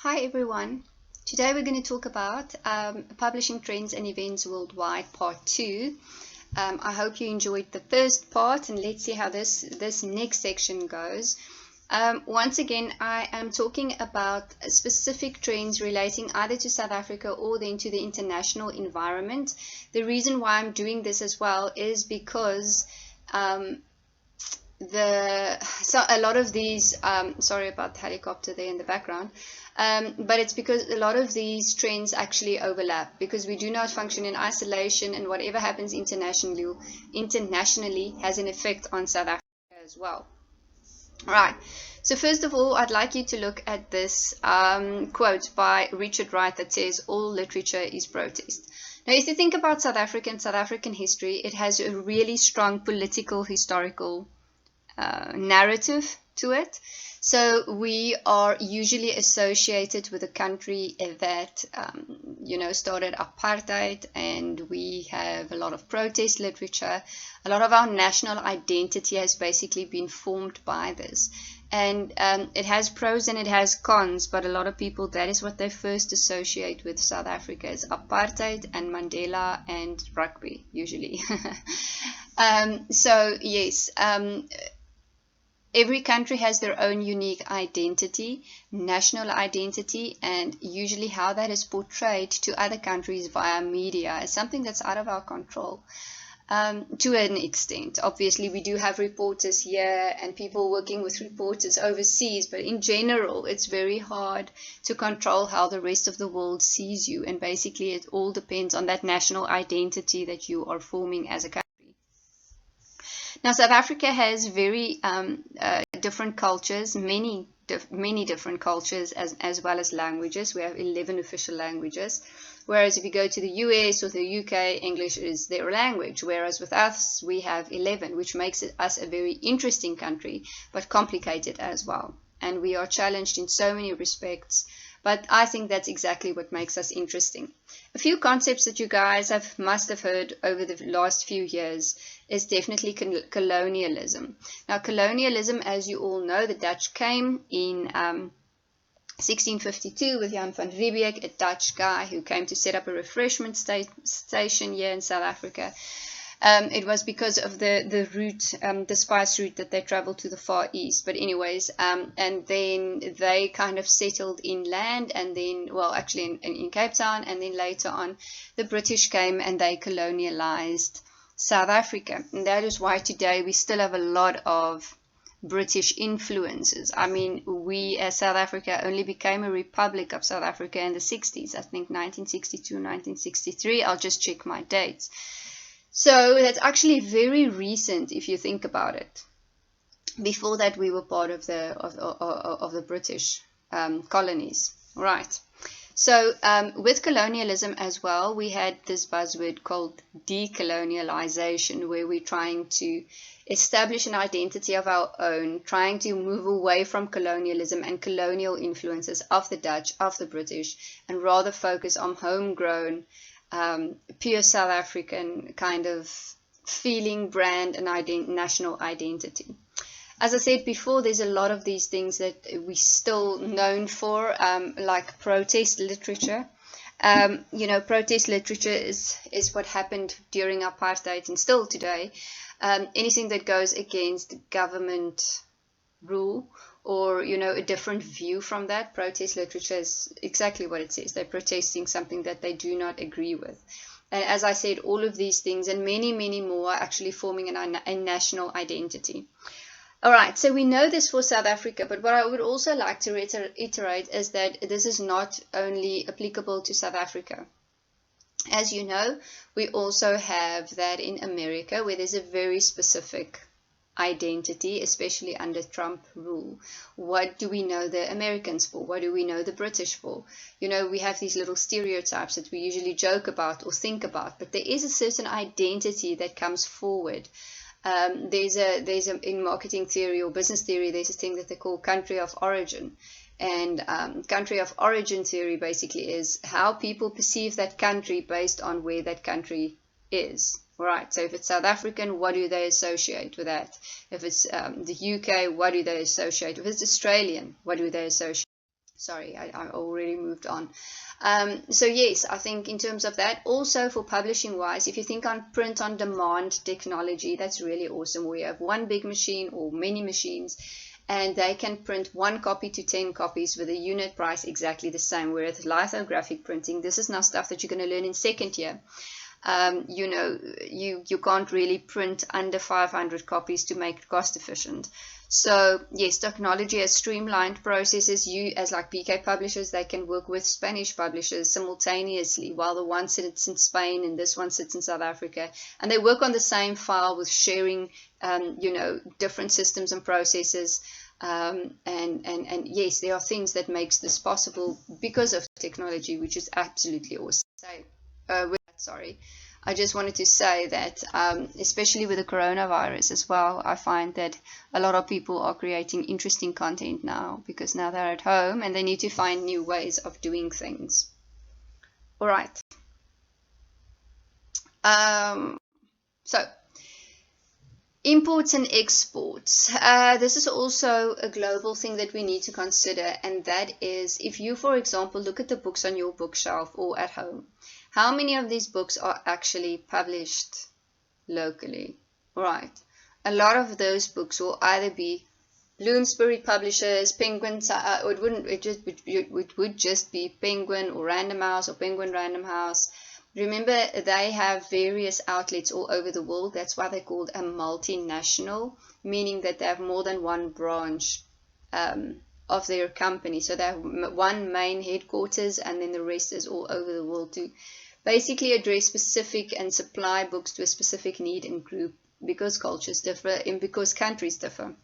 Hi everyone. Today we're going to talk about publishing trends and events worldwide, part 2. I hope you enjoyed the first part, and let's see how this next section goes. Once again, I am talking about specific trends relating either to South Africa or then to the international environment. The reason why I'm doing this as well is because a lot of these sorry about the helicopter there in the background, but it's because a lot of these trends actually overlap, because we do not function in isolation, and whatever happens internationally has an effect on South Africa as well. Right, so first of all, I'd like you to look at this quote by Richard Wright that says, "All literature is protest." Now, if you think about South African history, it has a really strong political, historical narrative to it. So we are usually associated with a country that started apartheid, and we have a lot of protest literature. A lot of our national identity has basically been formed by this, and it has pros and it has cons, but a lot of people, that is what they first associate with South Africa, is apartheid and Mandela and rugby usually. So yes, every country has their own unique identity, national identity, and usually how that is portrayed to other countries via media is something that's out of our control. To an extent. Obviously, we do have reporters here and people working with reporters overseas, but in general, it's very hard to control how the rest of the world sees you, and basically it all depends on that national identity that you are forming as a country. Now, South Africa has very different cultures, many different cultures, as well as languages. We have 11 official languages, whereas if you go to the US or the UK, English is their language, whereas with us, we have 11, which makes us a very interesting country, but complicated as well. And we are challenged in so many respects, but I think that's exactly what makes us interesting. A few concepts that you guys must have heard over the last few years is definitely colonialism. Now, colonialism, as you all know, the Dutch came in 1652 with Jan van Riebeeck, a Dutch guy who came to set up a refreshment station here in South Africa. It was because of the route, the spice route that they traveled to the Far East. But anyways, and then they kind of settled inland, and then, well, actually in Cape Town, and then later on, the British came and they colonialized South Africa. And that is why today we still have a lot of British influences. I mean, we as South Africa only became a Republic of South Africa in the 60s, I think 1962, 1963. I'll just check my dates. So that's actually very recent if you think about it. Before that, we were part of the British colonies, right? So with colonialism as well, we had this buzzword called decolonialization, where we're trying to establish an identity of our own, trying to move away from colonialism and colonial influences of the Dutch, of the British, and rather focus on homegrown, pure South African kind of feeling, brand, and national identity. As I said before, there's a lot of these things that we're still known for, like protest literature. Protest literature is what happened during apartheid and still today. Anything that goes against government rule, or a different view from that. Protest literature is exactly what it says. They're protesting something that they do not agree with. And as I said, all of these things and many more are actually forming a national identity. All right, so we know this for South Africa, but what I would also like to reiterate is that this is not only applicable to South Africa. As you know, we also have that in America, where there's a very specific identity, especially under Trump rule. What do we know the Americans for? What do we know the British for? We have these little stereotypes that we usually joke about or think about, but there is a certain identity that comes forward. There's a in marketing theory or business theory, there's a thing that they call country of origin. And country of origin theory basically is how people perceive that country based on where that country is. Right, so if it's South African, what do they associate with that? If it's the UK, what do they associate? If it's Australian, what do they associate? Sorry, I already moved on. So yes, I think in terms of that, also for publishing wise, if you think on print on demand technology, that's really awesome. We have one big machine or many machines, and they can print 1 copy to 10 copies with a unit price exactly the same. Whereas lithographic printing, this is now stuff that you're going to learn in second year. You know, you can't really print under 500 copies to make it cost efficient. So yes, technology has streamlined processes. You, as like PK publishers, they can work with Spanish publishers simultaneously, while the one sits in Spain and this one sits in South Africa, and they work on the same file with sharing, you know, different systems and processes. And yes, there are things that makes this possible because of technology, which is absolutely awesome. So, sorry, I just wanted to say that especially with the coronavirus as well, I find that a lot of people are creating interesting content now because now they're at home and they need to find new ways of doing things. All right. So imports and exports. This is also a global thing that we need to consider, and that is if you, for example, look at the books on your bookshelf or at home, how many of these books are actually published locally? Right. A lot of those books will either be Bloomsbury Publishers, Penguin, it would just be Penguin or Random House or Penguin Random House. Remember, they have various outlets all over the world. That's why they're called a multinational, meaning that they have more than one branch of their company. So they have one main headquarters, and then the rest is all over the world to basically address specific and supply books to a specific need and group, because cultures differ and because countries differ.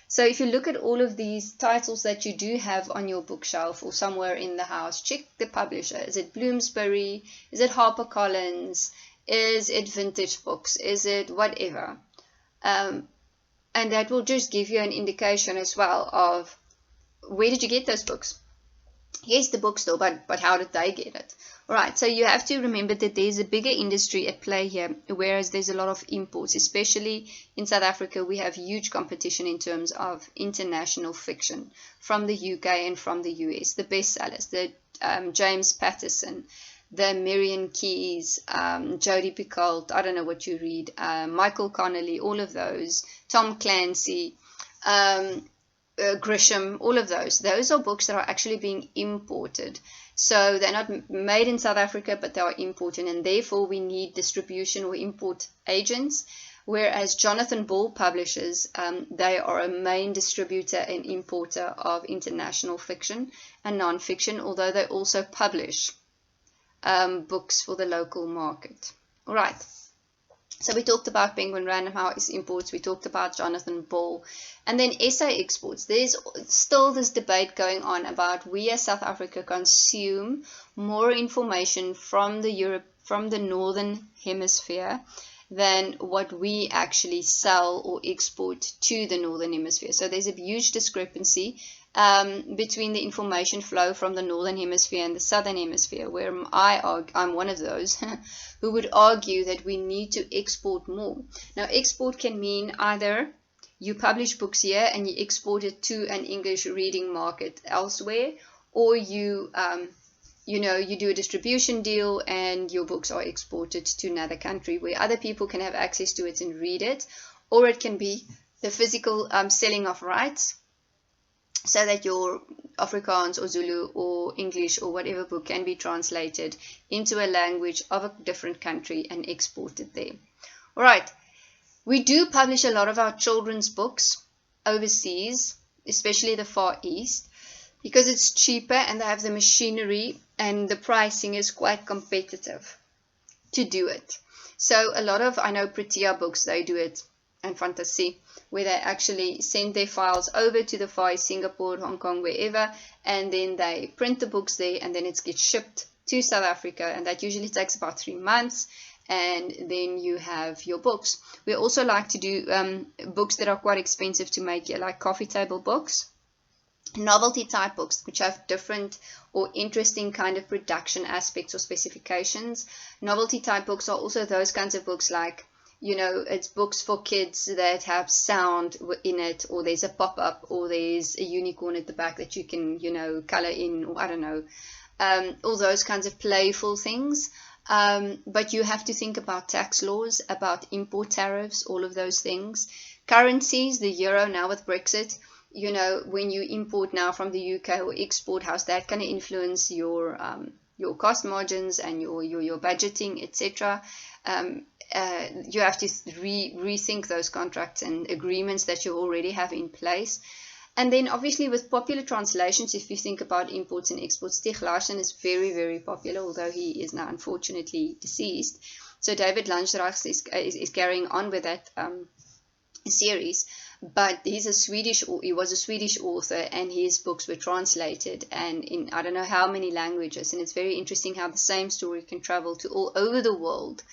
So if you look at all of these titles that you do have on your bookshelf or somewhere in the house, check the publisher. Is it Bloomsbury? Is it HarperCollins? Is it Vintage Books? Is it whatever? And that will just give you an indication as well of where did you get those books? Yes, the bookstore, but how did they get it? All right, so you have to remember that there's a bigger industry at play here, whereas there's a lot of imports, especially in South Africa. We have huge competition in terms of international fiction from the UK and from the US. The bestsellers, the James Patterson, the Marion Keyes, Jodi Picoult, I don't know what you read, Michael Connelly, all of those, Tom Clancy, Grisham, all of those are books that are actually being imported. So they're not made in South Africa, but they are imported, and therefore we need distribution or import agents. Whereas Jonathan Ball publishers, they are a main distributor and importer of international fiction and non-fiction, although they also publish books for the local market. All right. So we talked about Penguin Random House imports, we talked about Jonathan Ball, and then SA exports. There's still this debate going on about we as South Africa consume more information from the Northern Hemisphere than what we actually sell or export to the Northern Hemisphere. So there's a huge discrepancy between the information flow from the Northern Hemisphere and the Southern Hemisphere, where I'm one of those who would argue that we need to export more. Now, export can mean either you publish books here and you export it to an English reading market elsewhere, or you do a distribution deal and your books are exported to another country where other people can have access to it and read it, or it can be the physical selling of rights, so that your Afrikaans or Zulu or English or whatever book can be translated into a language of a different country and exported there. All right, we do publish a lot of our children's books overseas, especially the Far East, because it's cheaper and they have the machinery and the pricing is quite competitive to do it. So a lot of, I know Protea Books, they do it, and Fantasy, where they actually send their files over to the Far East, Singapore, Hong Kong, wherever, and then they print the books there, and then it gets shipped to South Africa, and that usually takes about 3 months, and then you have your books. We also like to do books that are quite expensive to make, like coffee table books, novelty type books, which have different or interesting kind of production aspects or specifications. Novelty type books are also those kinds of books like you know, it's books for kids that have sound in it, or there's a pop-up, or there's a unicorn at the back that you can, you know, color in, or I don't know, all those kinds of playful things. But you have to think about tax laws, about import tariffs, all of those things. Currencies, the euro now with Brexit, you know, when you import now from the UK or export, how's that going to influence your cost margins and your budgeting, etc. You have to rethink those contracts and agreements that you already have in place. And then obviously with popular translations, if you think about imports and exports, Stieg Larsson is very, very popular, although he is now unfortunately deceased. So David Langedrags is carrying on with that series. But he was a Swedish author, and his books were translated and in I don't know how many languages. And it's very interesting how the same story can travel to all over the world.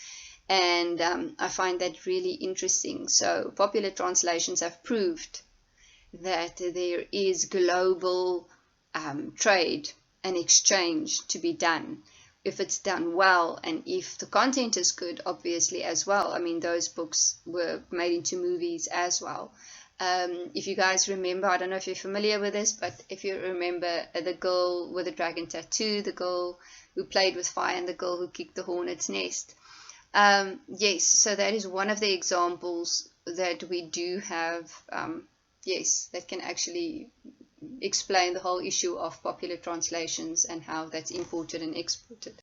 And I find that really interesting. So popular translations have proved that there is global trade and exchange to be done if it's done well, and if the content is good, obviously, as well. I mean, those books were made into movies as well. If you guys remember, I don't know if you're familiar with this, but if you remember The Girl with the Dragon Tattoo, The Girl Who Played with Fire, and The Girl Who Kicked the Hornet's Nest. Yes, so that is one of the examples that we do have, yes, that can actually explain the whole issue of popular translations and how that's imported and exported.